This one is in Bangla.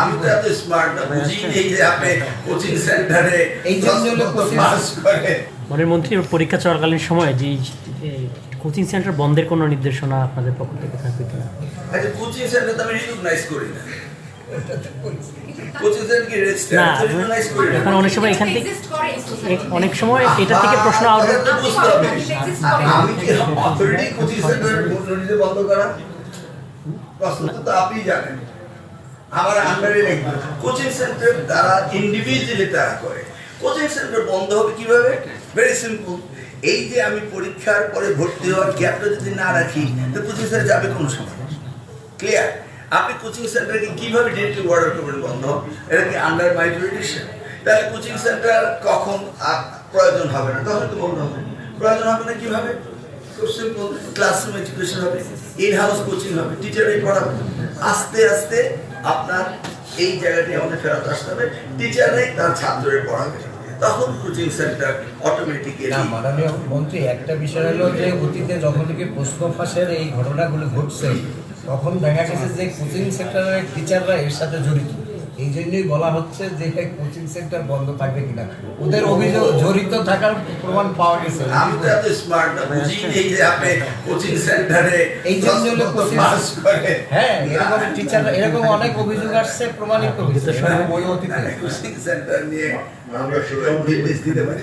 আমি তো এত স্মার্ট না, বুঝি এই যে আপনি কোচিং সেন্টারে এই জন্য পাস করে। মনের মন্ত্রী পরীক্ষা চলাকালীন সময় যে কোচিং সেন্টার বন্ধের কোনো নির্দেশনা আপনাদের পক্ষ থেকে থাকবে কিনা? আচ্ছা, কোচিং সেন্টার তো আমি রিকগনাইজ করি না। কোচিং সেন্টার কি রিকগনাইজ করি না। এখন অনেক সময় এখান থেকে অনেক সময় এটা থেকে প্রশ্ন আউট বুঝতে হবে। আমি কি অথরিটি কোচিং সেন্টার বন্ধ করা? প্রশ্ন তো আপনি জানেন। আমার আন্ডারে নেই কোচিং সেন্টার, তারা ইন্ডিভিজুয়ালি তারা করে। কোচিং সেন্টার বন্ধ হবে কিভাবে? Very simple. এই যে আমি পরীক্ষার পরে ভর্তি হওয়ার গ্যাপটা যদি না রাখি, তো কোচিং সেন্টার যাবে কোন সময়? ক্লিয়ার? আপনি কোচিং সেন্টারকে কিভাবে ডিরেক্টলি অর্ডার করবেন বন্ধ? এটা কি আন্ডার মাই জুরিডিকশন? তাহলে কোচিং সেন্টার কখন প্রয়োজন হবে না, তখন তো বন্ধ হবে। প্রয়োজন হবে না কিভাবে? খুব সিম্পল, ক্লাসরুম এডুকেশন হবে, ইন হাউস কোচিং হবে, টিচারই পড়াবে। আস্তে আস্তে আপনার এই জায়গাটি আমাদের ফেরত আসতে হবে, টিচাররাই তার ছাত্রদের পড়াবে, তখন কোচিং সেন্টার অটোমেটিক্যালি। মাননীয় মন্ত্রী, একটা বিষয় হলো যে অতীতে যখন থেকে প্রশ্ন ফাঁসের এই ঘটনাগুলো ঘটছে, তখন দেখা গেছে যে কোচিং সেন্টারের টিচাররা এর সাথে জড়িত। এই জন্যই বলা হচ্ছে যে কোচিং সেন্টার বন্ধ থাকবে কিনা। ওদের অভিযোগ জড়িত থাকার প্রমাণ পাওয়া গেছে। আমি তো এত স্মার্ট না, বুঝি এই যে আপনি কোচিং সেন্টারে এই জন্য পাস করে। হ্যাঁ, এরকম টিচাররা, এরকম অনেক অভিযোগ আসছে, প্রমাণিত হয়েছে ওই অতীতে। কোচিং সেন্টার নিয়ে আমরা নির্দেশ দিতে পারি।